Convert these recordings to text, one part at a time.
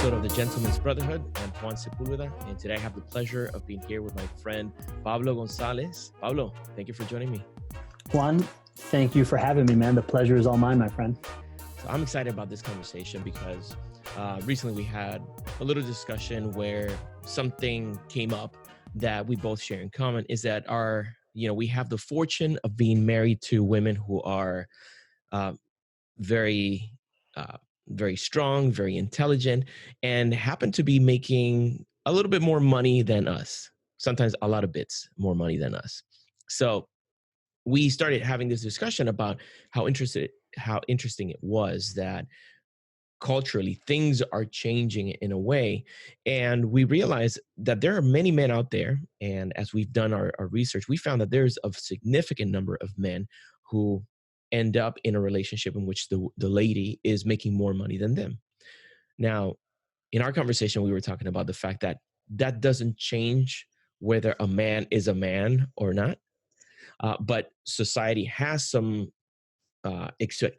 episode of the Gentleman's Brotherhood. I'm Juan Sepulveda, and today I have the pleasure of being here with my friend Pablo Gonzalez. Pablo, thank you for joining me. Juan, thank you for having me, man. The pleasure is all mine, my friend. So I'm excited about this conversation because recently we had a little discussion where something came up that we both share in common is that we have the fortune of being married to women who are very very strong, very intelligent, and happen to be making a little bit more money than us. Sometimes a lot of bits more money than us. So we started having this discussion about how interesting it was that culturally things are changing in a way. And we realized that there are many men out there. And as we've done our research, we found that there's a significant number of men who end up in a relationship in which the lady is making more money than them. Now, in our conversation, we were talking about the fact that that doesn't change whether a man is a man or not. But society has some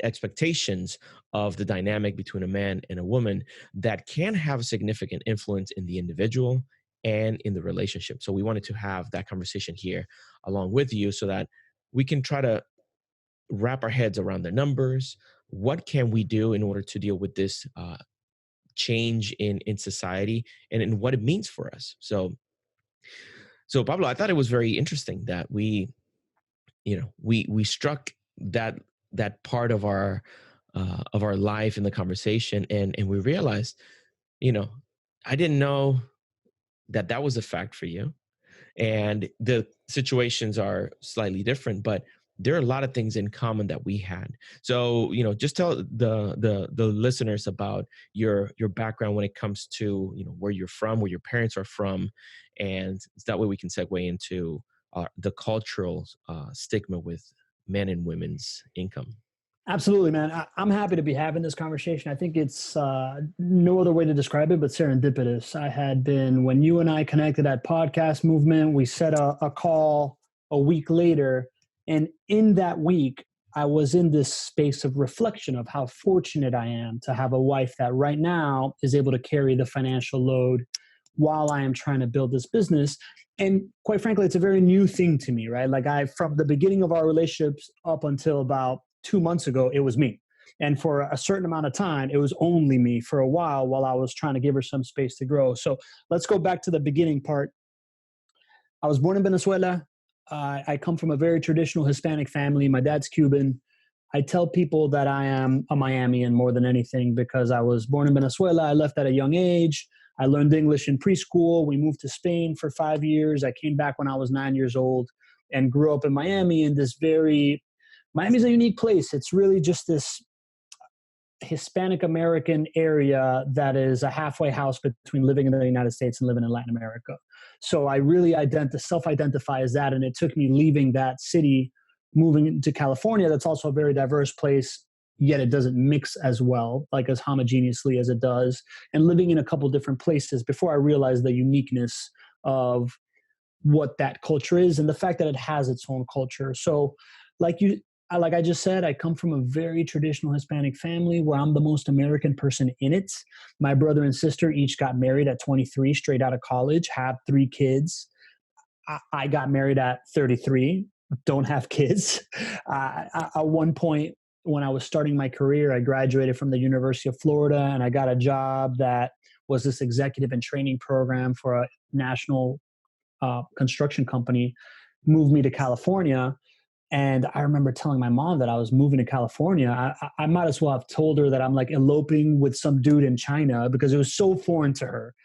expectations of the dynamic between a man and a woman that can have a significant influence in the individual and in the relationship. So we wanted to have that conversation here along with you so that we can try to wrap our heads around the numbers. What can we do in order to deal with this change in society and in what it means for us? So Pablo, I thought it was very interesting that we struck that part of our life in the conversation, and we realized, I didn't know that was a fact for you, and the situations are slightly different, but there are a lot of things in common that we had. So, just tell the listeners about your background when it comes to, where you're from, where your parents are from, and that way we can segue into the cultural stigma with men and women's income. Absolutely, man. I'm happy to be having this conversation. I think it's no other way to describe it but serendipitous. I had been, when you and I connected at Podcast Movement, we set a call a week later. And in that week, I was in this space of reflection of how fortunate I am to have a wife that right now is able to carry the financial load while I am trying to build this business. And quite frankly, it's a very new thing to me, right? Like from the beginning of our relationships up until about 2 months ago, it was me. And for a certain amount of time, it was only me for a while I was trying to give her some space to grow. So let's go back to the beginning part. I was born in Venezuela. I come from a very traditional Hispanic family. My dad's Cuban. I tell people that I am a Miamian more than anything because I was born in Venezuela. I left at a young age. I learned English in preschool. We moved to Spain for 5 years. I came back when I was 9 years old and grew up in Miami in this Miami's a unique place. It's really just this Hispanic American area that is a halfway house between living in the United States and living in Latin America. So I really self-identify as that. And it took me leaving that city, moving into California. That's also a very diverse place, yet it doesn't mix as well, like as homogeneously as it does. And living in a couple different places before I realized the uniqueness of what that culture is and the fact that it has its own culture. So like I just said, I come from a very traditional Hispanic family where I'm the most American person in it. My brother and sister each got married at 23, straight out of college, have 3 kids. I got married at 33, don't have kids. At one point when I was starting my career, I graduated from the University of Florida and I got a job that was this executive and training program for a national construction company, moved me to California. And I remember telling my mom that I was moving to California. I might as well have told her that I'm like eloping with some dude in China because it was so foreign to her.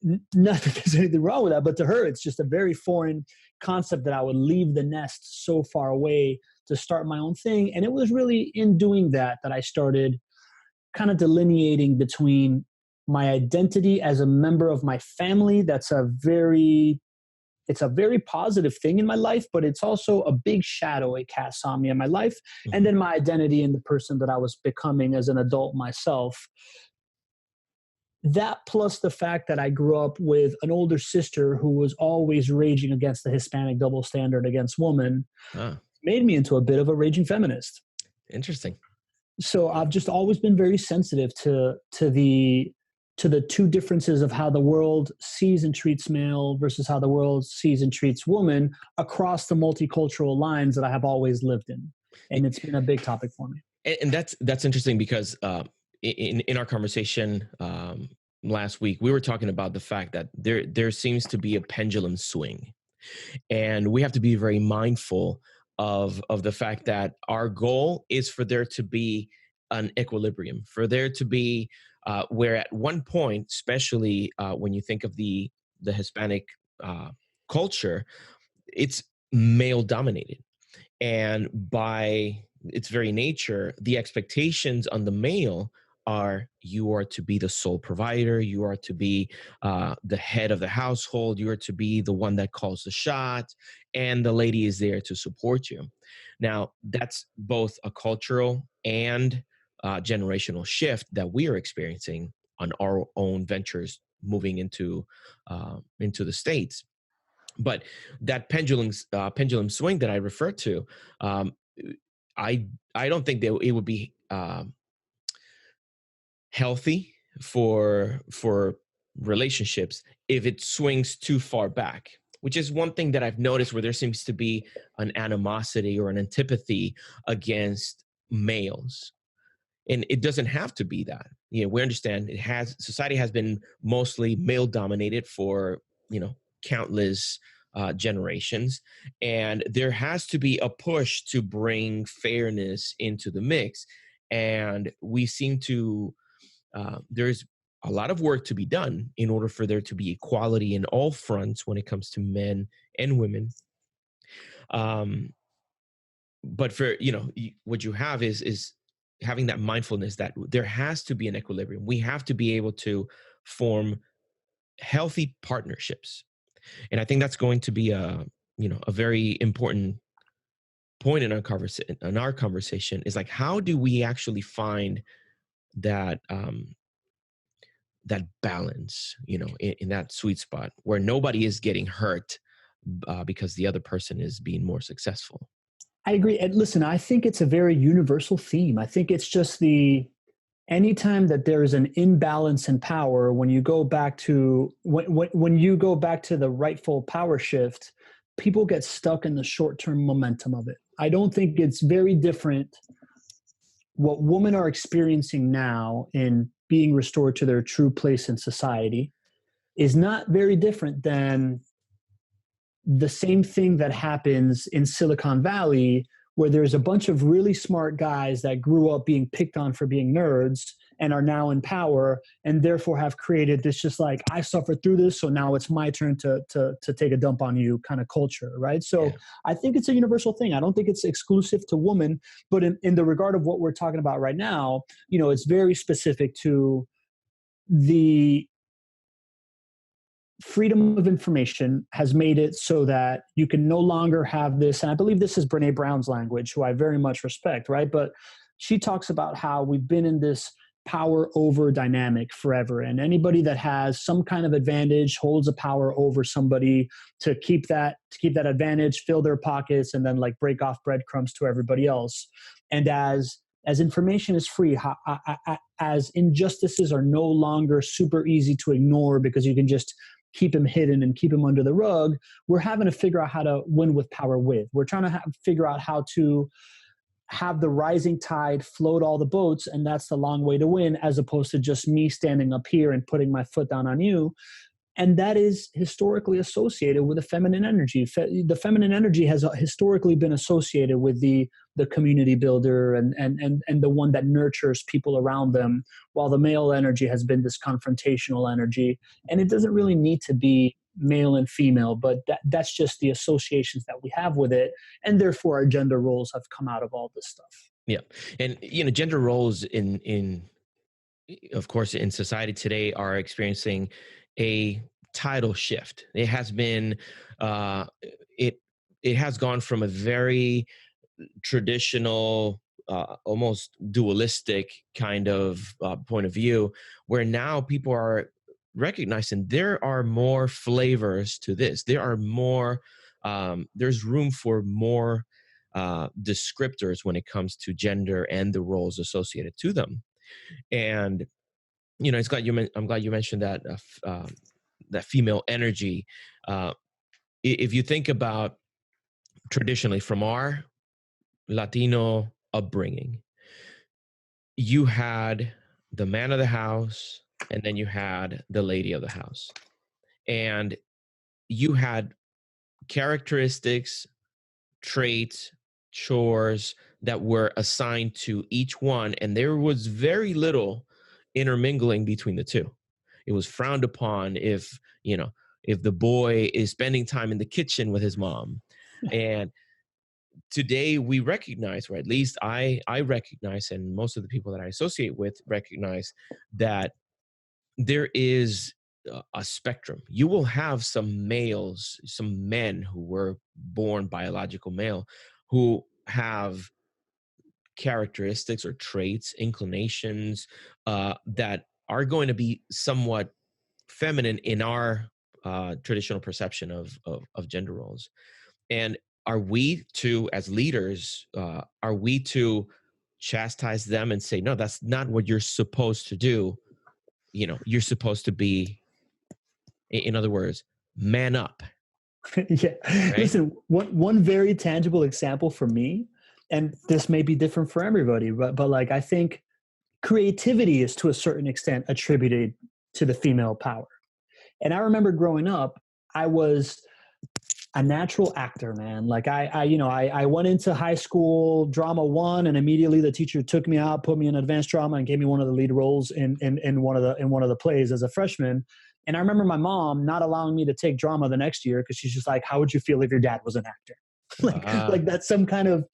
Not that there's anything wrong with that, but to her, it's just a very foreign concept that I would leave the nest so far away to start my own thing. And it was really in doing that I started kind of delineating between my identity as a member of my family. It's a very positive thing in my life, but it's also a big shadow it casts on me in my life. Mm-hmm. And then my identity and the person that I was becoming as an adult myself. That plus the fact that I grew up with an older sister who was always raging against the Hispanic double standard against women made me into a bit of a raging feminist. Interesting. So I've just always been very sensitive to the to the two differences of how the world sees and treats male versus how the world sees and treats woman across the multicultural lines that I have always lived in. And it's been a big topic for me. And that's interesting because in our conversation last week, we were talking about the fact that there seems to be a pendulum swing, and we have to be very mindful of the fact that our goal is for there to be an equilibrium, for there to be where at one point, especially when you think of the Hispanic uh, culture, it's male dominated, and by its very nature, the expectations on the male are you are to be the sole provider, you are to be the head of the household, you are to be the one that calls the shot, and the lady is there to support you. Now, that's both a cultural and generational shift that we are experiencing on our own ventures moving into the states. But that pendulum swing that I referred to, um, I I don't think that it would be healthy for relationships if it swings too far back. Which is one thing that I've noticed where there seems to be an animosity or an antipathy against males, and it doesn't have to be that. We understand it has society has been mostly male dominated for countless generations, and there has to be a push to bring fairness into the mix. And we seem to there's a lot of work to be done in order for there to be equality in all fronts when it comes to men and women. um, but for what you have is having that mindfulness that there has to be an equilibrium. We have to be able to form healthy partnerships, and I think that's going to be a very important point in our conversation is like, how do we actually find that that balance, in that sweet spot where nobody is getting hurt because the other person is being more successful. I agree. And listen, I think it's a very universal theme. I think it's just the anytime that there is an imbalance in power, when you go back to when you go back to the rightful power shift, people get stuck in the short-term momentum of it. I don't think it's very different what women are experiencing now in being restored to their true place in society is not very different than the same thing that happens in Silicon Valley, where there's a bunch of really smart guys that grew up being picked on for being nerds and are now in power and therefore have created this just like, I suffered through this, so now it's my turn to take a dump on you kind of culture, right? So Yeah. I think it's a universal thing. I don't think it's exclusive to women, but in the regard of what we're talking about right now, it's very specific to the freedom of information has made it so that you can no longer have this. And I believe this is Brene Brown's language, who I very much respect, right? But she talks about how we've been in this power over dynamic forever. And anybody that has some kind of advantage holds a power over somebody to keep that advantage, fill their pockets, and then like break off breadcrumbs to everybody else. And as information is free, as injustices are no longer super easy to ignore because you can just keep him hidden and keep him under the rug, we're having to figure out how to win with power with. We're trying to figure out how to have the rising tide float all the boats, and that's the long way to win, as opposed to just me standing up here and putting my foot down on you. And that is historically associated with the feminine energy. The feminine energy has historically been associated with the community builder and the one that nurtures people around them, while the male energy has been this confrontational energy. And it doesn't really need to be male and female, but that's just the associations that we have with it, and therefore our gender roles have come out of all this stuff. Yeah. And gender roles in of course in society today are experiencing a tidal shift. It has been uh it it has gone from a very traditional, almost dualistic kind of point of view, where now people are recognizing there are more flavors to this. There's room for more descriptors when it comes to gender and the roles associated to them. And it's glad I'm glad you mentioned that that female energy. Uh, if you think about traditionally from our Latino upbringing, you had the man of the house, and then you had the lady of the house, and you had characteristics, traits, chores that were assigned to each one, and there was very little intermingling between the two. It was frowned upon if the boy is spending time in the kitchen with his mom. And today we recognize, or at least I recognize, and most of the people that I associate with recognize, that there is a spectrum. You will have some males, some men who were born biological male, who have characteristics or traits, inclinations that are going to be somewhat feminine in our traditional perception of gender roles. And are we to, as leaders, are we to chastise them and say, no, that's not what you're supposed to do? You're supposed to be, in other words, man up, Yeah. right? Listen, one very tangible example for me, and this may be different for everybody, but like I think creativity is to a certain extent attributed to the female power. And I remember growing up, I was a natural actor, man. Like I went into high school drama one, and immediately the teacher took me out, put me in advanced drama, and gave me one of the lead roles in one of the plays as a freshman. And I remember my mom not allowing me to take drama the next year because she's just like, "How would you feel if your dad was an actor?" like Ah, that's some kind of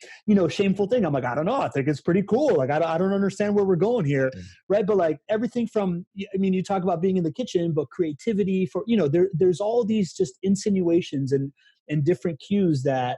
shameful thing. I'm like, I don't know. I think it's pretty cool. Like I don't understand where we're going here, yeah, right? But like everything from, I mean, you talk about being in the kitchen, but creativity for there's all these just insinuations and different cues that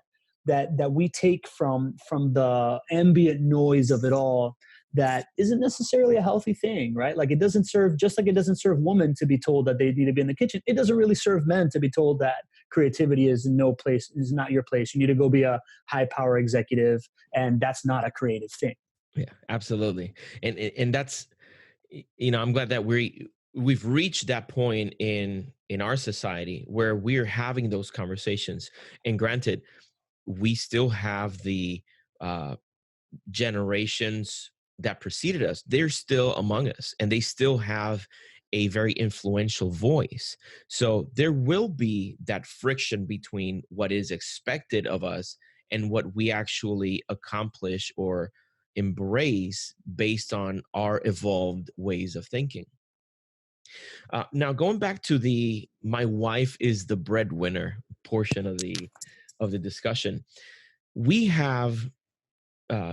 we take from the ambient noise of it all that isn't necessarily a healthy thing, right? Like it doesn't serve, just like it doesn't serve women to be told that they need to be in the kitchen. It doesn't really serve men to be told that creativity is no place, is not your place. You need to go be a high power executive, and that's not a creative thing. yeah, absolutely. And that's, I'm glad that we've reached that point in our society where we're having those conversations. And granted, we still have the uh, generations that preceded us. They're still among us, and they still have a very influential voice. So there will be that friction between what is expected of us and what we actually accomplish or embrace based on our evolved ways of thinking. Now, going back to the "my wife is the breadwinner" portion of the discussion, we have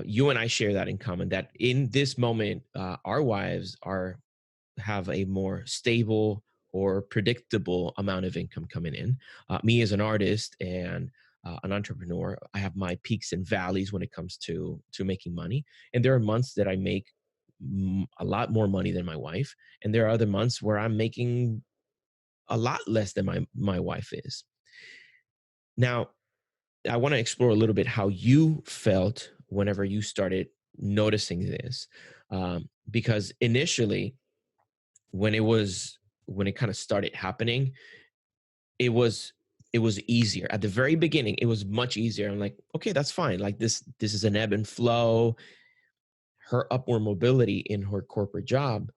you and I share that in common. That in this moment, our wives have a more stable or predictable amount of income coming in. Me as an artist and an entrepreneur, I have my peaks and valleys when it comes to making money, and there are months that I make a lot more money than my wife, and there are other months where I'm making a lot less than my wife is. Now, I want to explore a little bit how you felt whenever you started noticing this, because initially, when it kind of started happening, it was it was easier at the very beginning. It was much easier. I'm like, okay, that's fine. Like this is an ebb and flow. Her upward mobility in her corporate job,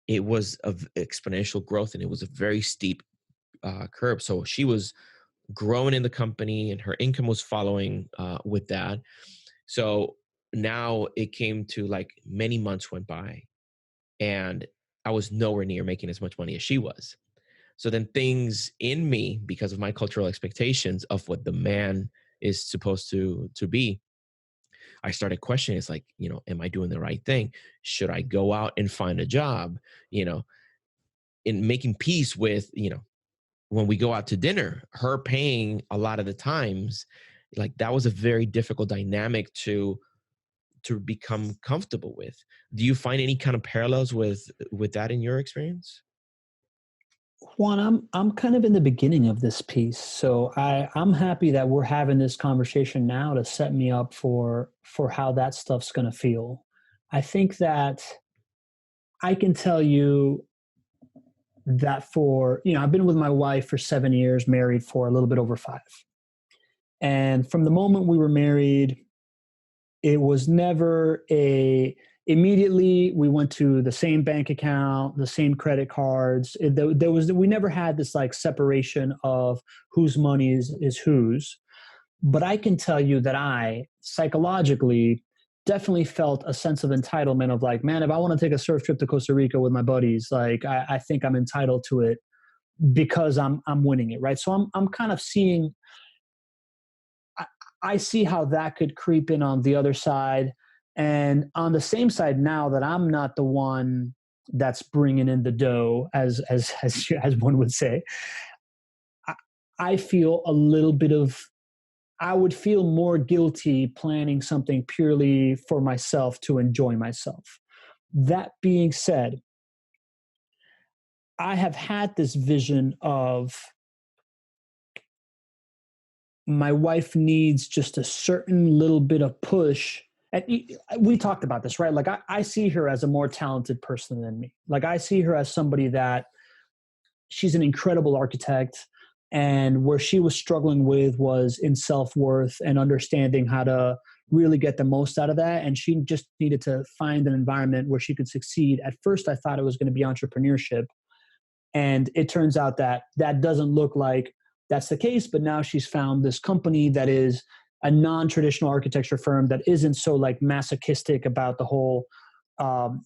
it was of exponential growth, and it was a very steep curve. So she was growing in the company, and her income was following with that. So now it came to, like, many months went by, and I was nowhere near making as much money as she was. So then things in me, because of my cultural expectations of what the man is supposed to be, I started questioning. It's like, am I doing the right thing? Should I go out and find a job? You know, in making peace with, when we go out to dinner, her paying a lot of the times, like, that was a very difficult dynamic to become comfortable with. Do you find any kind of parallels with that in your experience? Juan, I'm kind of in the beginning of this piece, so I'm happy that we're having this conversation now to set me up for how that stuff's going to feel. I think that I can tell you that I've been with my wife for 7 years, married for a little bit over 5. And from the moment we were married, it was never immediately we went to the same bank account, the same credit cards. We never had this like separation of whose money is whose. But I can tell you that I psychologically definitely felt a sense of entitlement of like, man, if I want to take a surf trip to Costa Rica with my buddies, like I think I'm entitled to it because I'm winning it, right? So I'm kind of seeing I, I see how that could creep in on the other side, and on the same side now that I'm not the one that's bringing in the dough, as one would say, I, I feel a little bit of I would feel more guilty planning something purely for myself to enjoy myself. That being said, I have had this vision of my wife needs just a certain little bit of push. And we talked about this, right? Like I see her as a more talented person than me. Like I see her as somebody that she's an incredible architect. And where she was struggling with was in self-worth and understanding how to really get the most out of that. And she just needed to find an environment where she could succeed. At first, I thought it was going to be entrepreneurship. And it turns out that that doesn't look like that's the case. But now she's found this company that is a non-traditional architecture firm that isn't so like masochistic about the whole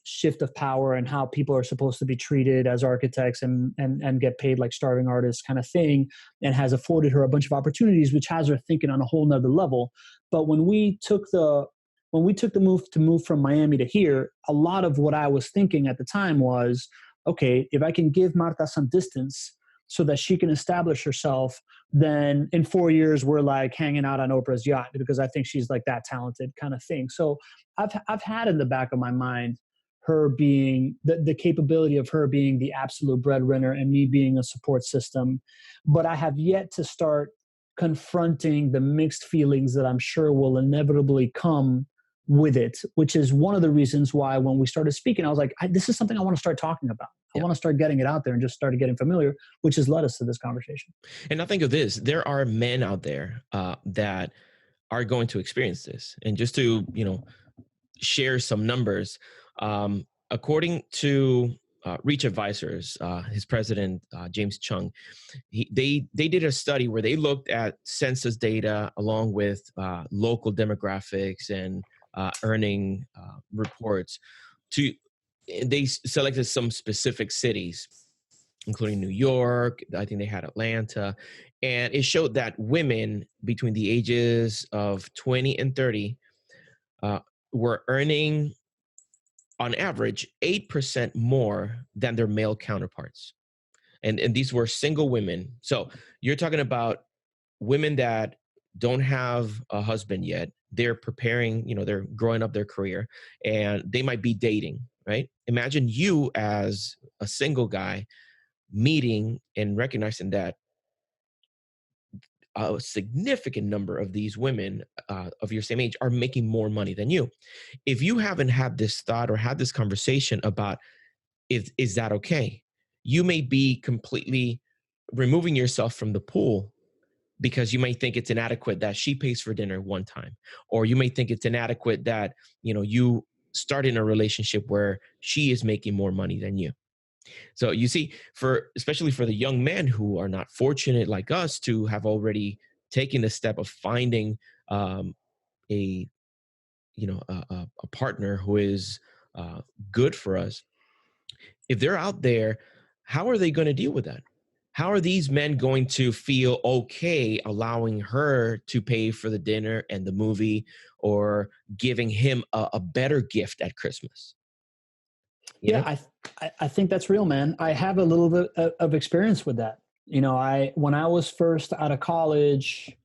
shift of power and how people are supposed to be treated as architects and get paid like starving artists kind of thing, and has afforded her a bunch of opportunities, which has her thinking on a whole nother level. But when we took the move from Miami to here, a lot of what I was thinking at the time was, okay, if I can give Marta some distance so that she can establish herself, then in 4 years we're like hanging out on Oprah's yacht because I think she's like that talented kind of thing. So I've had in the back of my mind her being the capability of her being the absolute breadwinner and me being a support system, but I have yet to start confronting the mixed feelings that I'm sure will inevitably come with it, which is one of the reasons why when we started speaking, I was like, this is something I want to start talking about. I Yeah. want to start getting it out there and just started getting familiar, which has led us to this conversation. And I think of this: there are men out there that are going to experience this. And just to share some numbers, according to Reach Advisors, his president James Chung, they did a study where they looked at census data along with local demographics and earning reports. To They selected some specific cities, including New York. I think they had Atlanta, and it showed that women between the ages of 20 and 30 uh, were earning on average 8% more than their male counterparts. And these were single women. So you're talking about women that don't have a husband yet. They're preparing, they're growing up their career and they might be dating, right? Imagine you as a single guy meeting and recognizing that a significant number of these women of your same age are making more money than you. If you haven't had this thought or had this conversation about if is that okay, you may be completely removing yourself from the pool because you may think it's inadequate that she pays for dinner one time, or you may think it's inadequate that you start in a relationship where she is making more money than you. So you see, especially for the young men who are not fortunate like us to have already taken the step of finding a a partner who is good for us, if they're out there, how are they going to deal with that? How are these men going to feel okay allowing her to pay for the dinner and the movie, or giving him a better gift at Christmas? You Yeah, know? I think that's real, man. I have a little bit of experience with that. I when I was first out of college,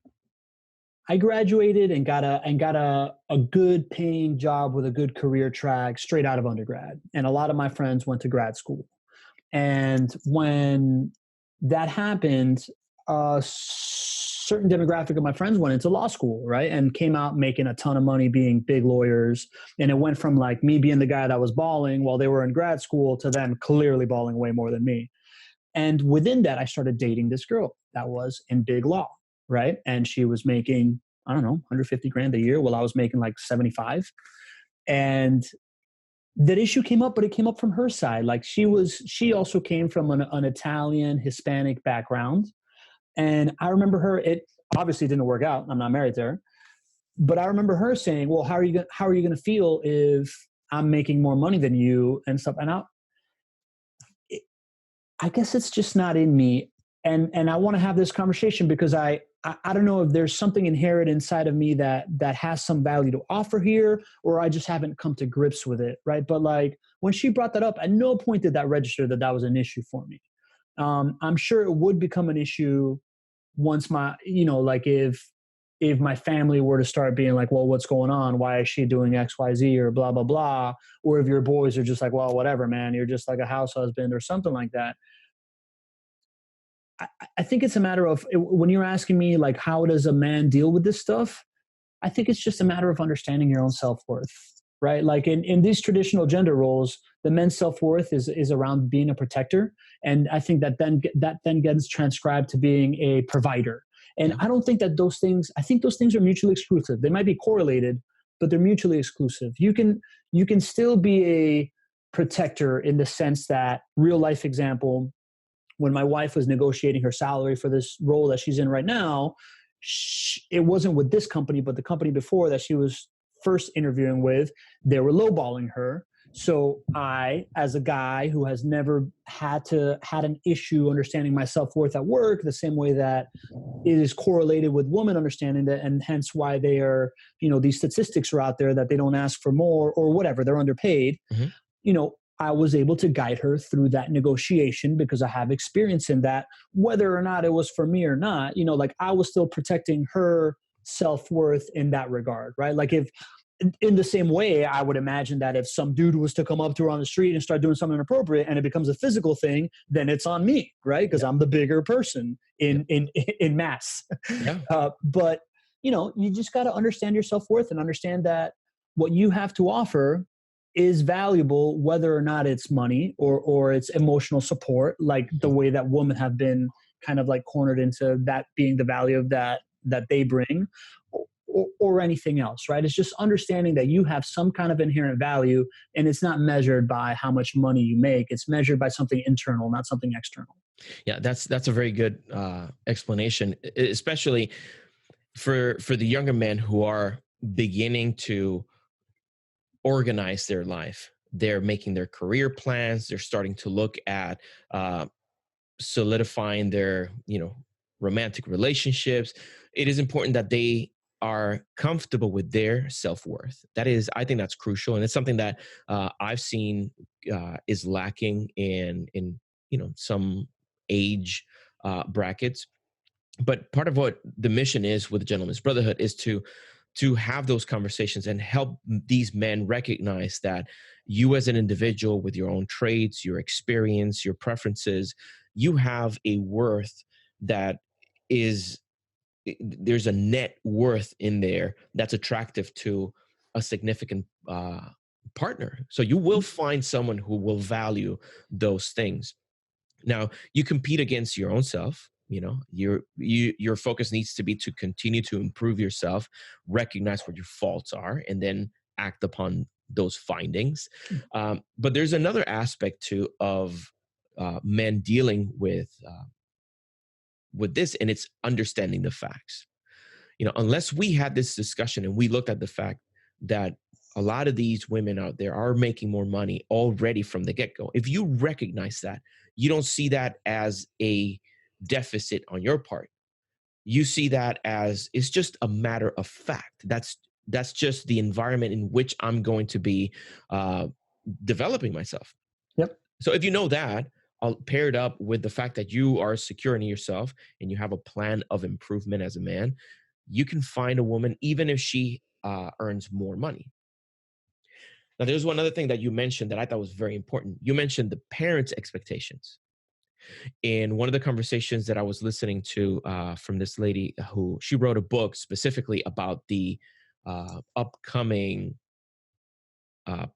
I graduated and got a good paying job with a good career track straight out of undergrad. And a lot of my friends went to grad school. And when that happened, certain demographic of my friends went into law school, right? And came out making a ton of money being big lawyers. And it went from like me being the guy that was balling while they were in grad school to them clearly balling way more than me. And within that, I started dating this girl that was in big law, right? And she was making, I don't know, 150 grand a year while I was making like 75. And that issue came up, but it came up from her side. Like she also came from an Italian Hispanic background. And I remember her, it obviously didn't work out. I'm not married to her, but I remember her saying, well, how are you going to feel if I'm making more money than you and stuff? And I guess it's just not in me. And I want to have this conversation because I don't know if there's something inherent inside of me that has some value to offer here, or I just haven't come to grips with it, right? But like when she brought that up, at no point did that register that was an issue for me. I'm sure it would become an issue once like if my family were to start being like, well, what's going on? Why is she doing X, Y, Z or blah, blah, blah? Or if your boys are just like, well, whatever, man, you're just like a house husband or something like that. I think it's a matter of when you're asking me like, how does a man deal with this stuff? I think it's just a matter of understanding your own self-worth, right? Like in these traditional gender roles, the men's self-worth is around being a protector. And I think that then gets transcribed to being a provider. And Yeah. I don't think that I think those things are mutually exclusive. They might be correlated, but they're mutually exclusive. You can still be a protector in the sense that real life example, when my wife was negotiating her salary for this role that she's in right now, it wasn't with this company, but the company before that she was first interviewing with, they were lowballing her. So I, as a guy who has never had an issue understanding my self-worth at work, the same way that it is correlated with women understanding that, and hence why they are, these statistics are out there that they don't ask for more or whatever, they're underpaid. Mhm. I was able to guide her through that negotiation because I have experience in that, whether or not it was for me or not, like I was still protecting her self-worth in that regard, right? Like if in the same way, I would imagine that if some dude was to come up to her on the street and start doing something inappropriate and it becomes a physical thing, then it's on me, right? Because Yeah. I'm the bigger person Yeah. in mass. Yeah. But you just got to understand your self-worth and understand that what you have to offer is valuable, whether or not it's money or it's emotional support, like the way that women have been kind of like cornered into that being the value of that they bring, or anything else, right? It's just understanding that you have some kind of inherent value, and it's not measured by how much money you make. It's measured by something internal, not something external. Yeah, that's a very good explanation, especially for the younger men who are beginning to organize their life. They're making their career plans. They're starting to look at uh, solidifying their romantic relationships. It is important that they are comfortable with their self-worth. That is, I think that's crucial, and it's something that I've seen is lacking in some age brackets. But part of what the mission is with the Gentleman's Brotherhood is to have those conversations and help these men recognize that you as an individual with your own traits, your experience, your preferences, you have a worth that is there's a net worth in there that's attractive to a significant partner. So you will find someone who will value those things. Now, you compete against your own self. Your focus needs to be to continue to improve yourself, recognize what your faults are, and then act upon those findings. But there's another aspect too of men dealing with this, and it's understanding the facts. Unless we had this discussion and we looked at the fact that a lot of these women out there are making more money already from the get-go. If you recognize that, you don't see that as a deficit on your part. You see that as it's just a matter of fact. That's just the environment in which I'm going to be uh, developing myself. Yep. So if you know that, I'll pair it up with the fact that you are secure in yourself and you have a plan of improvement as a man, you can find a woman even if she earns more money. Now, there's one other thing that you mentioned that I thought was very important. You mentioned the parents' expectations. In one of the conversations that I was listening to from this lady who she wrote a book specifically about the upcoming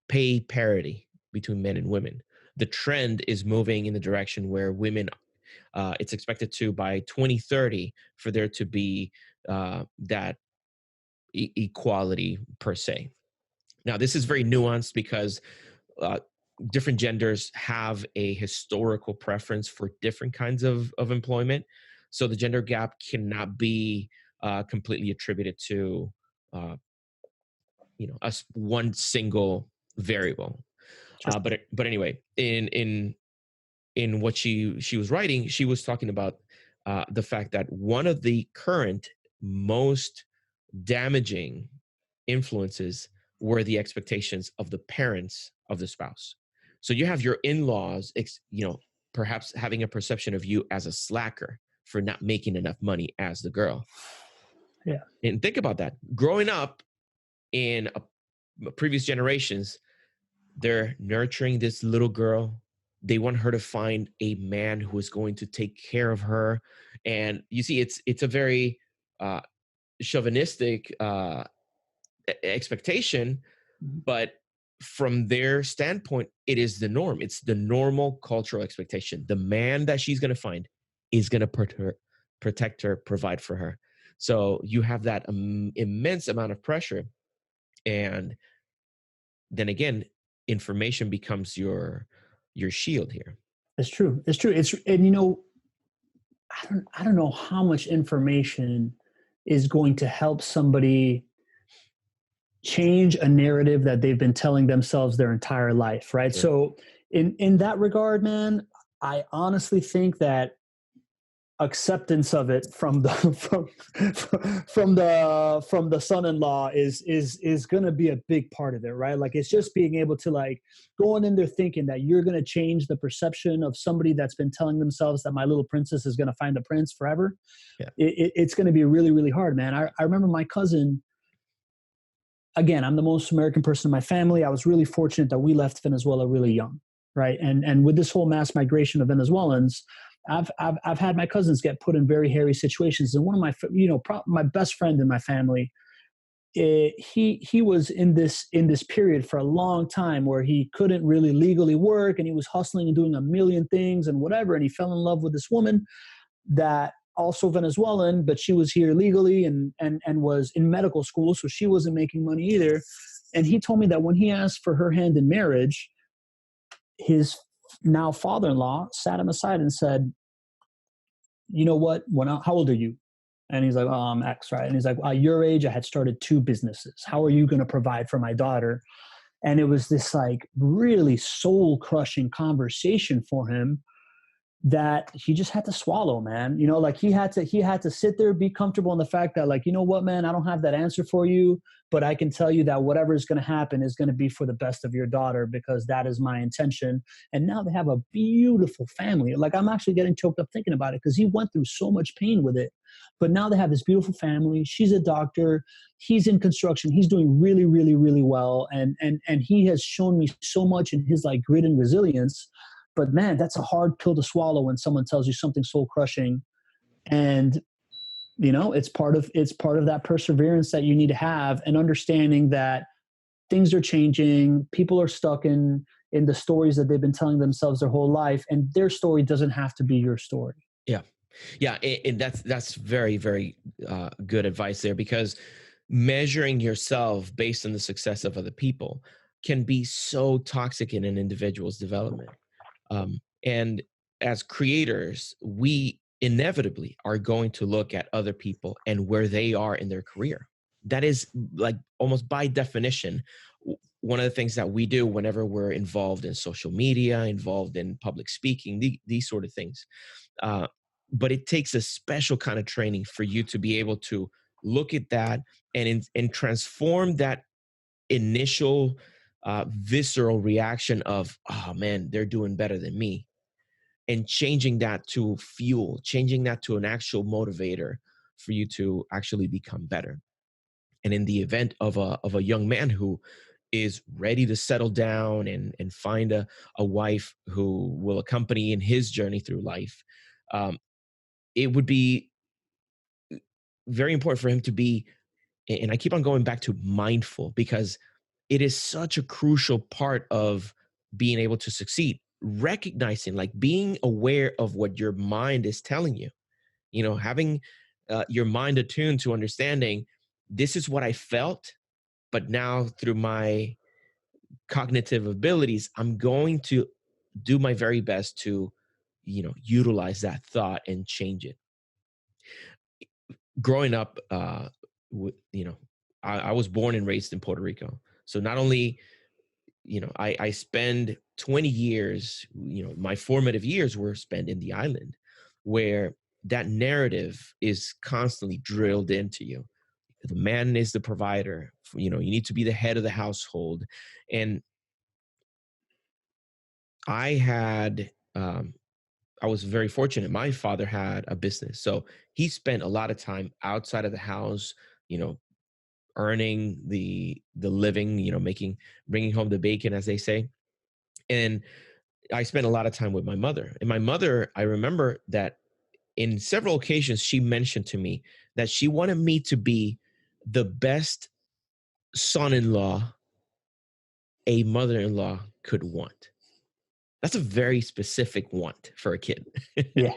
pay parity between men and women. The trend is moving in the direction where women, it's expected to by 2030 for there to be that equality per se. Now, this is very nuanced because uh, different genders have a historical preference for different kinds of employment. So the gender gap cannot be completely attributed to uh, us one single variable. Sure. But anyway, in what she was writing, she was talking about the fact that one of the current most damaging influences were the expectations of the parents of the spouse. So you have your in-laws, perhaps having a perception of you as a slacker for not making enough money as the girl. Yeah. And think about that. Growing up in previous generations, they're nurturing this little girl. They want her to find a man who is going to take care of her. And you see, it's a very uh, chauvinistic expectation, Mhm. but from their standpoint, it is the norm. It's the normal cultural expectation. The man that she's going to find is going to protect her, provide for her. So you have that immense amount of pressure, and then again, information becomes your shield here. It's true. It's true. And I don't know how much information is going to help somebody change a narrative that they've been telling themselves their entire life, right? Sure. So in that regard, man, I honestly think that acceptance of it from the from the son-in-law is going to be a big part of it, right? Like it's just being able to like going in there thinking that you're going to change the perception of somebody that's been telling themselves that my little princess is going to find a prince forever. Yeah. It's going to be really, really hard, man. I remember my cousin. Again, I'm the most American person in my family. I was really fortunate that we left Venezuela really young, right? And with this whole mass migration of Venezuelans, I've had my cousins get put in very hairy situations. And one of my my best friend in my family, he was in this period for a long time where he couldn't really legally work, and he was hustling and doing a million things and whatever. And he fell in love with this woman that also Venezuelan, but she was here legally and was in medical school, so she wasn't making money either. And he told me that when he asked for her hand in marriage, his now father-in-law sat him aside and said, "You know what? How old are you?" And he's like, "Oh, I'm X, right?" And he's like, "Well, at your age, I had started two businesses. How are you going to provide for my daughter?" And it was this like really soul crushing conversation for him that he just had to swallow, man. Like he had to sit there, be comfortable in the fact that, like, you know what, man, I don't have that answer for you, but I can tell you that whatever is going to happen is going to be for the best of your daughter, because that is my intention. And now they have a beautiful family. Like, I'm actually getting choked up thinking about it because he went through so much pain with it. But now they have this beautiful family. She's a doctor. He's in construction. He's doing really, really, really well. And he has shown me so much in his like grit and resilience. But man, that's a hard pill to swallow when someone tells you something soul crushing. And it's part of that perseverance that you need to have, and understanding that things are changing. People are stuck in the stories that they've been telling themselves their whole life, and their story doesn't have to be your story. Yeah. Yeah, and that's very, very good advice there, because measuring yourself based on the success of other people can be so toxic in an individual's development. And as creators, we inevitably are going to look at other people and where they are in their career. That is, like, almost by definition, one of the things that we do whenever we're involved in social media, involved in public speaking, these sort of things. Uh, but it takes a special kind of training for you to be able to look at that and transform that initial visceral reaction of, oh man, they're doing better than me, and changing that to fuel, changing that to an actual motivator for you to actually become better. And in the event of a young man who is ready to settle down and find a wife who will accompany in his journey through life, um, it would be very important for him to be, and I keep on going back to mindful, because it is such a crucial part of being able to succeed. Recognizing, like being aware of what your mind is telling you, having your mind attuned to understanding this is what I felt, but now through my cognitive abilities, I'm going to do my very best to, utilize that thought and change it. Growing up, w- you know, I was born and raised in Puerto Rico. So not only, I spend 20 years, my formative years were spent in the island, where that narrative is constantly drilled into you. The man is the provider. You need to be the head of the household. And I had, I was very fortunate. My father had a business. So he spent a lot of time outside of the house, you know, earning the living, bringing home the bacon, as they say. And I spent a lot of time with my mother. And my mother, I remember that in several occasions, she mentioned to me that she wanted me to be the best son in law a mother in law could want. That's a very specific want for a kid. Yeah.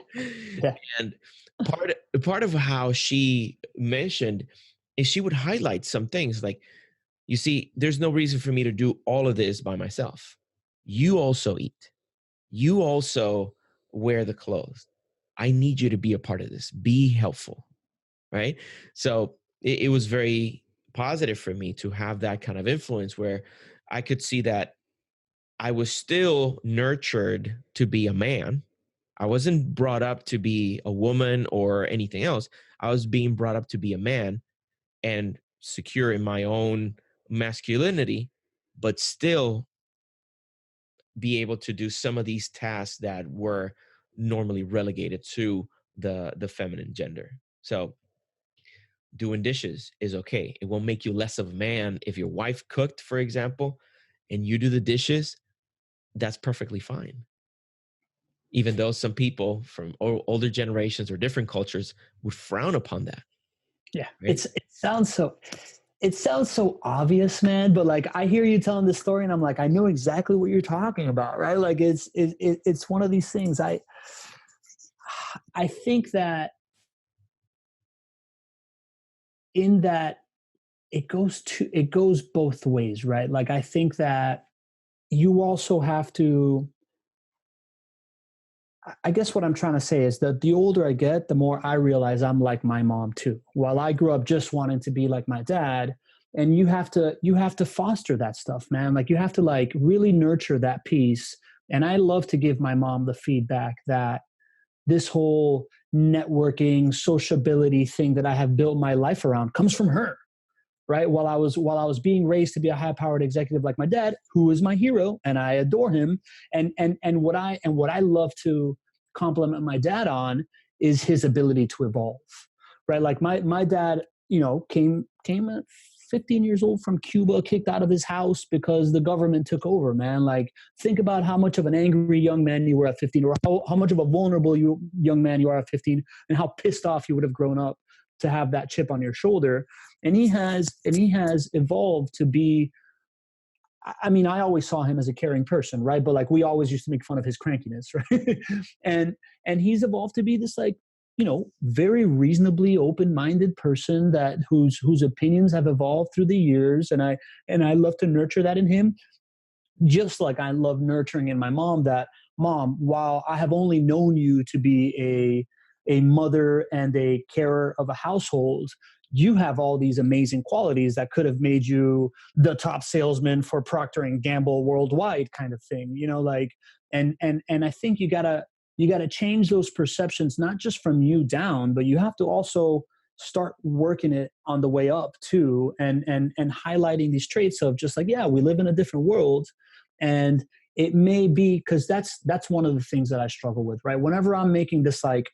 Yeah. And part of how she mentioned is she would highlight some things like, you see, there's no reason for me to do all of this by myself. You also eat. You also wear the clothes. I need you to be a part of this. Be helpful, right? So it was very positive for me to have that kind of influence where I could see that I was still nurtured to be a man. I wasn't brought up to be a woman or anything else. I was being brought up to be a man and secure in my own masculinity, but still be able to do some of these tasks that were normally relegated to the feminine gender. So doing dishes is okay. It won't make you less of a man. If your wife cooked, for example, and you do the dishes, that's perfectly fine. Even though some people from older generations or different cultures would frown upon that, Yeah. right? It sounds so obvious, man, but like I hear you telling this story and I'm like, I know exactly what you're talking about, right? Like it's one of these things. I think that in that it goes both ways, right? Like I think that you also have to, I guess what I'm trying to say is that the older I get, the more I realize I'm like my mom too. While I grew up just wanting to be like my dad, and you have to foster that stuff, man. Like you have to like really nurture that piece. And I love to give my mom the feedback that this whole networking, sociability thing that I have built my life around comes from her, right? While I was being raised to be a high powered executive like my dad, who is my hero and I adore him, and what I love to compliment my dad on is his ability to evolve, right? Like my dad, came at 15 years old from Cuba, kicked out of his house because the government took over, man. Like, think about how much of an angry young man you were at 15, or how much of a vulnerable young man you are at 15, and how pissed off you would have grown up to have that chip on your shoulder. And he has evolved to be, I mean, I always saw him as a caring person, right? But like we always used to make fun of his crankiness, right? and and he's evolved to be this like, very reasonably open-minded person that whose opinions have evolved through the years. And I love to nurture that in him, just like I love nurturing in my mom that, mom, while I have only known you to be a mother and a carer of a household, you have all these amazing qualities that could have made you the top salesman for Procter and Gamble worldwide, kind of thing. Like, and I think you gotta change those perceptions, not just from you down, but you have to also start working it on the way up too, and highlighting these traits of just like, yeah, we live in a different world. And it may be because that's one of the things that I struggle with, right? Whenever I'm making this like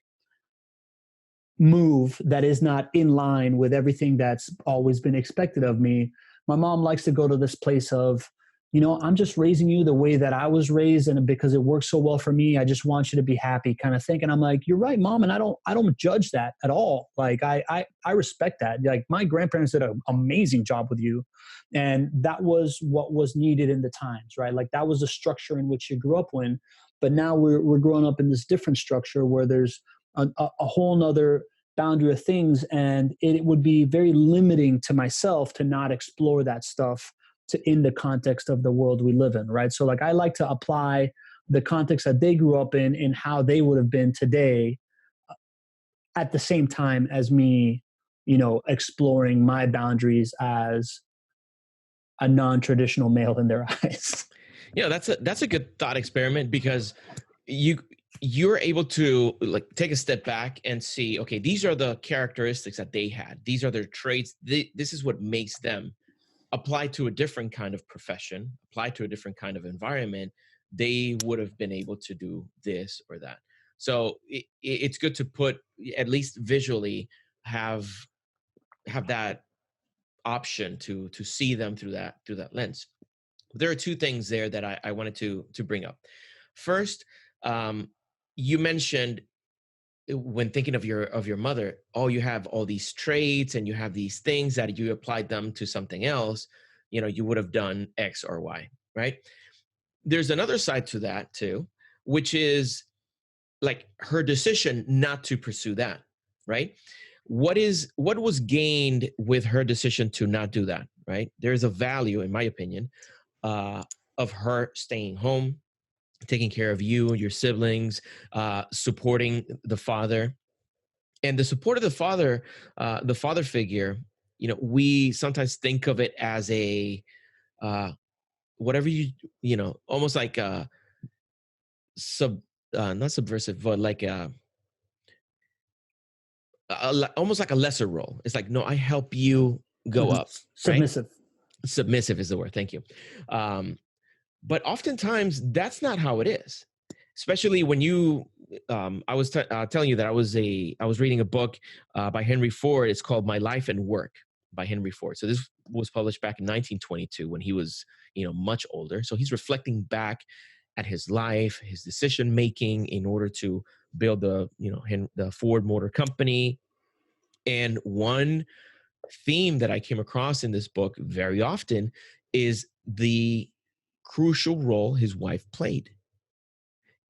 move that is not in line with everything that's always been expected of me, my mom likes to go to this place of, I'm just raising you the way that I was raised, and because it works so well for me, I just want you to be happy, kind of thing. And I'm like, you're right, mom, and I don't judge that at all. Like I respect that. Like my grandparents did an amazing job with you, and that was what was needed in the times, right? Like that was the structure in which you grew up in. But now we're growing up in this different structure where there's a whole nother boundary of things, and it would be very limiting to myself to not explore that stuff in the context of the world we live in, right? So like I like to apply the context that they grew up in how they would have been today at the same time as me, exploring my boundaries as a non-traditional male in their eyes. That's a good thought experiment, because you you're able to like take a step back and see, okay, these are the characteristics that they had, these are their traits, this is what makes them. Apply to a different kind of profession, apply to a different kind of environment, they would have been able to do this or that. So it's good to put, at least visually, have that option to see them through that lens. There are two things there that I wanted to bring up. First, you mentioned, when thinking of your mother, oh, you have all these traits and you have these things that you applied them to something else, you would have done X or Y, right? There's another side to that too, which is like her decision not to pursue that, right? What was gained with her decision to not do that, right? There's a value, in my opinion, uh, of her staying home, taking care of you, your siblings, supporting the father, and the support of the father figure. We sometimes think of it as a, uh, whatever almost like a sub, not subversive, but like almost like a lesser role. It's like, no, I help you go Mhm. up, right? Submissive. Submissive is the word. Thank you. Um, but oftentimes that's not how it is, especially when I was telling you that I was reading a book by Henry Ford. It's called My Life and Work by Henry Ford. So this was published back in 1922 when he was much older. So he's reflecting back at his life, his decision making in order to build the Ford Motor Company. And one theme that I came across in this book very often is the crucial role his wife played,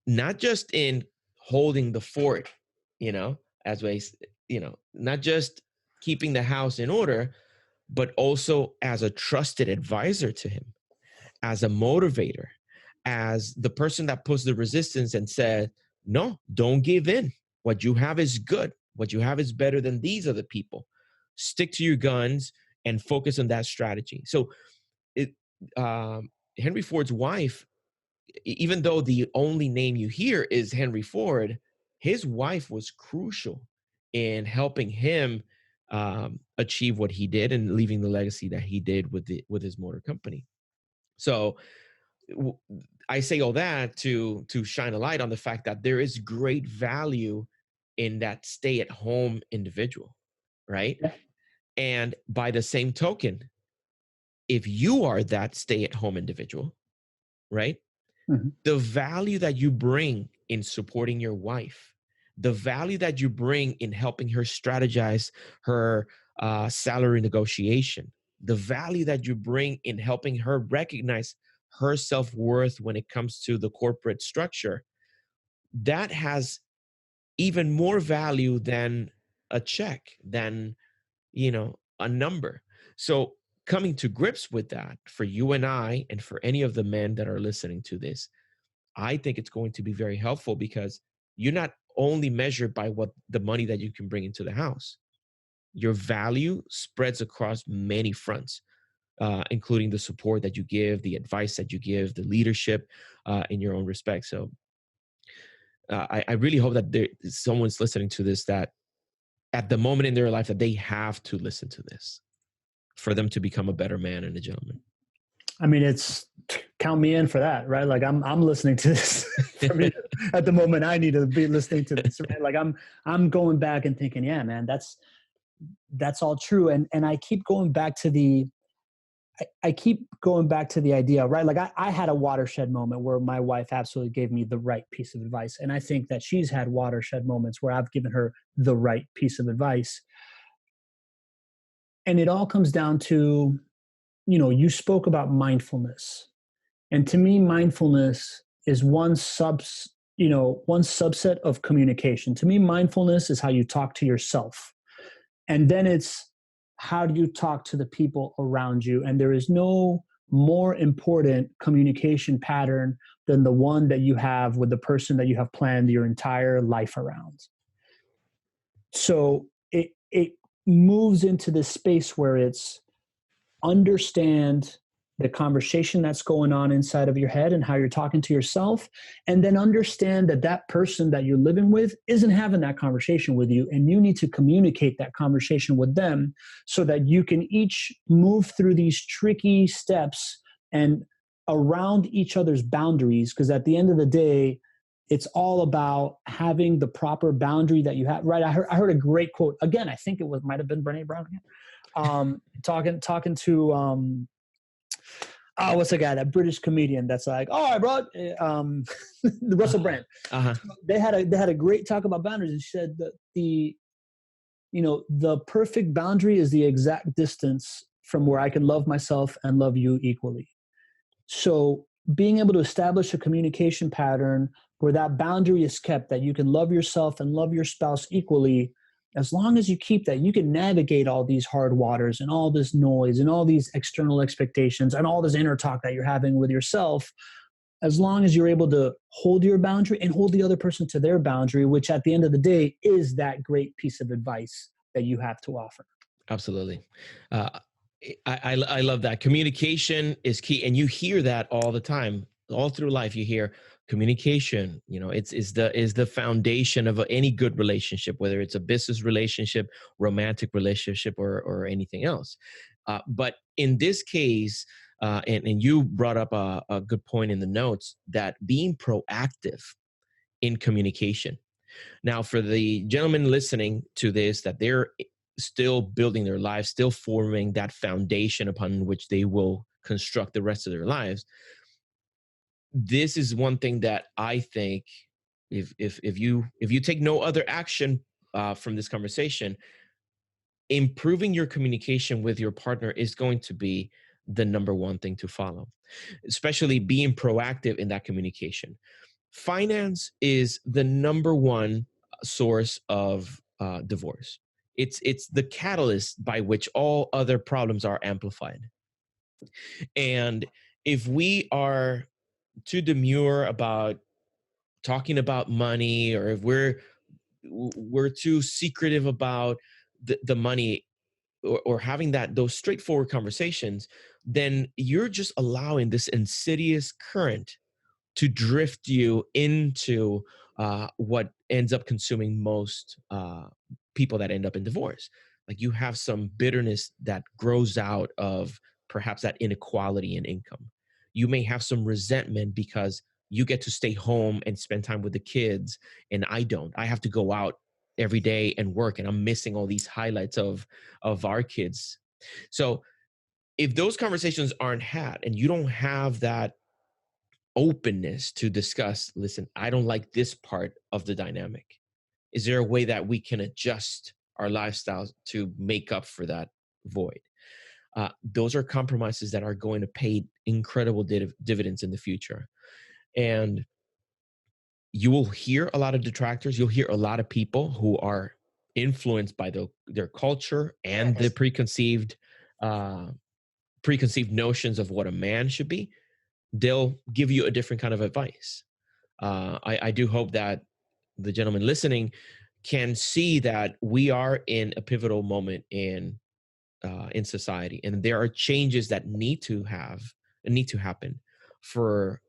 not just in holding the fort, you know, as we, not just keeping the house in order, but also as a trusted advisor to him, as a motivator, as the person that puts the resistance and said, no, don't give in. What you have is good. What you have is better than these other people. Stick to your guns and focus on that strategy. So it, Henry Ford's wife, even though the only name you hear is Henry Ford, his wife was crucial in helping him achieve what he did and leaving the legacy that he did with his motor company. So w- I say all that to shine a light on the fact that there is great value in that stay-at-home individual, right? Yeah. And by the same token, if you are that stay-at-home individual, right? Mhm. The value that you bring in supporting your wife, the value that you bring in helping her strategize her salary negotiation, the value that you bring in helping her recognize her self-worth when it comes to the corporate structure, that has even more value than a check, than a number. So coming to grips with that for you and I, and for any of the men that are listening to this, I think it's going to be very helpful, because you're not only measured by what the money that you can bring into the house. Your value spreads across many fronts, including the support that you give, the advice that you give, the leadership in your own respect. So I really hope that someone's listening to this, that at the moment in their life that they have to listen to this for them to become a better man and a gentleman. I mean, it's count me in for that, right? Like I'm listening to this for me at the moment. I need to be listening to this, right? Like I'm going back and thinking, yeah, man, that's all true. And I keep going back to I keep going back to the idea, right? Like I had a watershed moment where my wife absolutely gave me the right piece of advice. And I think that she's had watershed moments where I've given her the right piece of advice. And it all comes down to, you spoke about mindfulness. And to me, mindfulness is one subset of communication. To me, mindfulness is how you talk to yourself. And then it's how do you talk to the people around you? And there is no more important communication pattern than the one that you have with the person that you have planned your entire life around. So it moves into this space where it's understand the conversation that's going on inside of your head and how you're talking to yourself, and then understand that that person that you're living with isn't having that conversation with you, and you need to communicate that conversation with them so that you can each move through these tricky steps and around each other's boundaries, because at the end of the day, it's all about having the proper boundary that you have. Right? I heard a great quote again. I think it was might have been Brené Brown again, talking to what's the guy, that British comedian that's like, all right, bro, Russell Brand. Uh-huh. They had a great talk about boundaries. He said that the perfect boundary is the exact distance from where I can love myself and love you equally. So being able to establish a communication pattern where that boundary is kept, that you can love yourself and love your spouse equally, as long as you keep that, you can navigate all these hard waters and all this noise and all these external expectations and all this inner talk that you're having with yourself, as long as you're able to hold your boundary and hold the other person to their boundary, which at the end of the day is that great piece of advice that you have to offer. Absolutely. Uh, I love that. Communication is key. And you hear that all the time. All through life, you hear communication. It's is the foundation of any good relationship, whether it's a business relationship, romantic relationship, or anything else. But in this case, and you brought up a good point in the notes, that being proactive in communication. Now, for the gentlemen listening to this, that they're still building their lives, still forming that foundation upon which they will construct the rest of their lives, this is one thing that I think, if you take no other action from this conversation, improving your communication with your partner is going to be the number one thing to follow, especially being proactive in that communication. Finance is the number one source of divorce. It's the catalyst by which all other problems are amplified. And if we are too demure about talking about money, or if we're too secretive about the money, or having those straightforward conversations, then you're just allowing this insidious current to drift you into what ends up consuming most people that end up in divorce. Like, you have some bitterness that grows out of perhaps that inequality in income. You may have some resentment because you get to stay home and spend time with the kids, and I don't. I have to go out every day and work, and I'm missing all these highlights of our kids. So if those conversations aren't had, and you don't have that openness to discuss, listen, I don't like this part of the dynamic. Is there a way that we can adjust our lifestyles to make up for that void? Those are compromises that are going to pay incredible dividends in the future. And you will hear a lot of detractors. You'll hear a lot of people who are influenced by their culture and the uh, preconceived notions of what a man should be. They'll give you a different kind of advice. I do hope that the gentleman listening can see that we are in a pivotal moment in society, and there are changes that need to happen for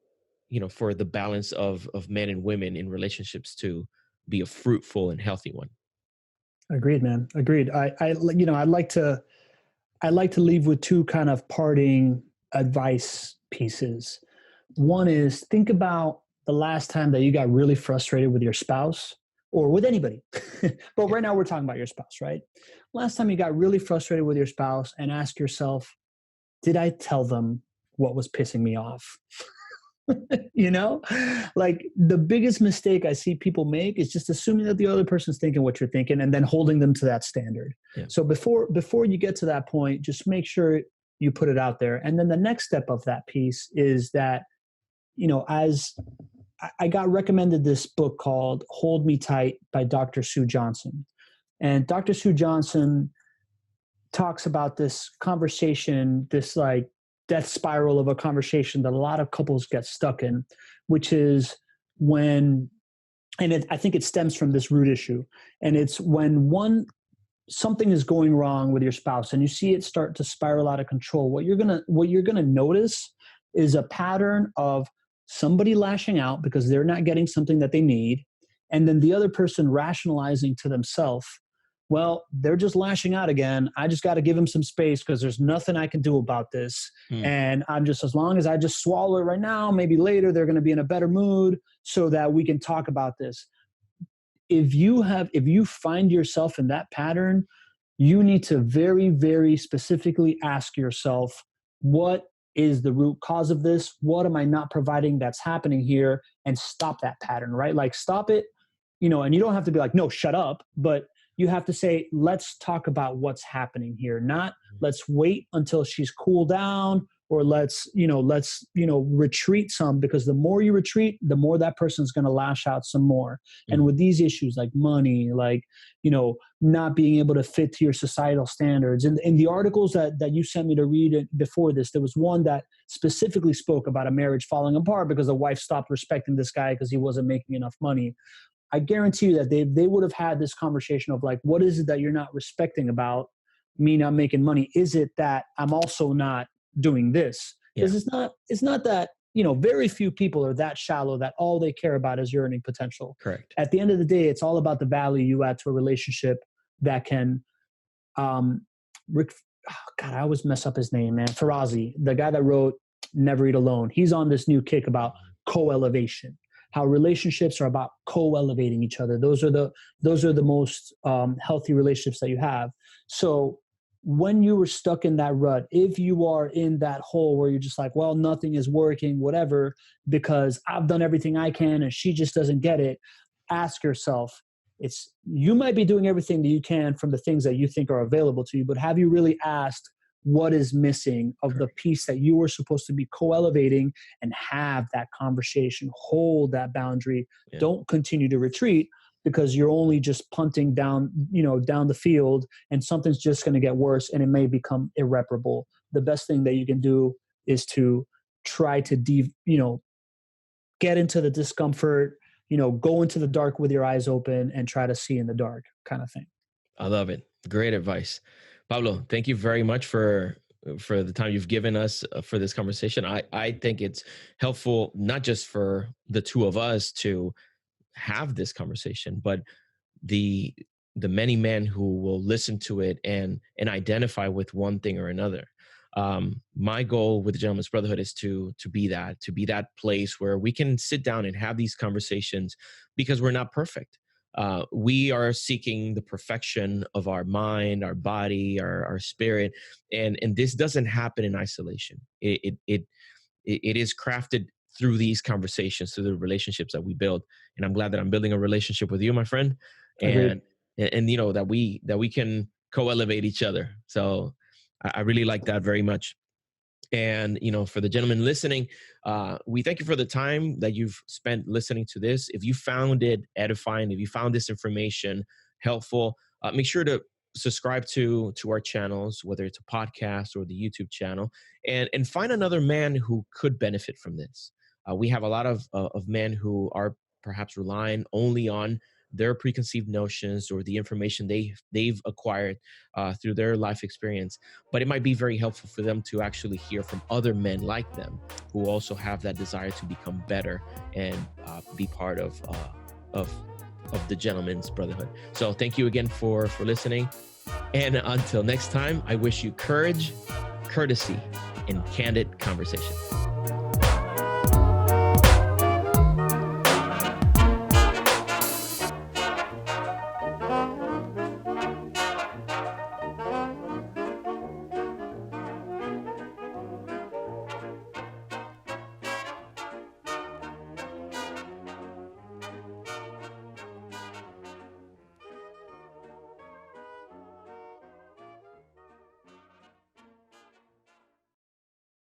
for the balance of men and women in relationships to be a fruitful and healthy one. Agreed, man. Agreed. I'd like to leave with two kind of parting advice pieces. One is, think about the last time that you got really frustrated with your spouse or with anybody. But Yeah. right now we're talking about your spouse, right? Last time you got really frustrated with your spouse, and ask yourself, did I tell them what was pissing me off? You know, like the biggest mistake I see people make is just assuming that the other person's thinking what you're thinking and then holding them to that standard. Yeah. So before you get to that point, just make sure you put it out there. And then the next step of that piece is that, as I got recommended this book called Hold Me Tight by Dr. Sue Johnson. And Dr. Sue Johnson talks about this conversation, this like death spiral of a conversation that a lot of couples get stuck in, which is I think it stems from this root issue. And it's when something is going wrong with your spouse and you see it start to spiral out of control, what you're gonna notice is a pattern of somebody lashing out because they're not getting something that they need, and then the other person rationalizing to themselves, well, they're just lashing out again. I just got to give them some space because there's nothing I can do about this. And as long as I just swallow it right now, maybe later they're going to be in a better mood so that we can talk about this. If you find yourself in that pattern, you need to very, very specifically ask yourself, what is the root cause of this? What am I not providing that's happening here? And stop that pattern, right? Like stop it, and you don't have to be like, no, shut up, but you have to say, let's talk about what's happening here. Not let's wait until she's cooled down, or let's retreat some, because the more you retreat, the more that person's going to lash out some more. And with these issues like money, like, not being able to fit to your societal standards. And in the articles that you sent me to read before this, there was one that specifically spoke about a marriage falling apart because the wife stopped respecting this guy because he wasn't making enough money. I guarantee you that they would have had this conversation of like, what is it that you're not respecting about me not making money? Is it that I'm also not doing this? Because it's not that, very few people are that shallow that all they care about is your earning potential. Correct. At the end of the day, it's all about the value you add to a relationship that can, I always mess up his name, man. Farazi, the guy that wrote Never Eat Alone. He's on this new kick about co-elevation. How relationships are about co-elevating each other. Those are the most healthy relationships that you have. So when you were stuck in that rut, if you are in that hole where you're just like, well, nothing is working, whatever, because I've done everything I can and she just doesn't get it, ask yourself, you might be doing everything that you can from the things that you think are available to you, but have you really asked what is missing of the piece that you were supposed to be co-elevating? And have that conversation, hold that boundary. Yeah. Don't continue to retreat, because you're only just punting down the field, and something's just going to get worse and it may become irreparable. The best thing that you can do is to try to get into the discomfort, go into the dark with your eyes open and try to see in the dark, kind of thing. I love it. Great advice. Pablo, thank you very much for the time you've given us for this conversation. I think it's helpful, not just for the two of us to have this conversation, but the many men who will listen to it and identify with one thing or another. My goal with the Gentleman's Brotherhood is to be that place where we can sit down and have these conversations, because we're not perfect. We are seeking the perfection of our mind, our body, our spirit, and this doesn't happen in isolation. It is crafted through these conversations, through the relationships that we build. And I'm glad that I'm building a relationship with you, my friend, and that we can co-elevate each other. So I really like that very much. And, for the gentlemen listening, we thank you for the time that you've spent listening to this. If you found it edifying, if you found this information helpful, make sure to subscribe to our channels, whether it's a podcast or the YouTube channel, and find another man who could benefit from this. We have a lot of men who are perhaps relying only on their preconceived notions or the information they've acquired through their life experience. But it might be very helpful for them to actually hear from other men like them who also have that desire to become better and be part of the Gentleman's Brotherhood. So thank you again for listening. And until next time, I wish you courage, courtesy, and candid conversation.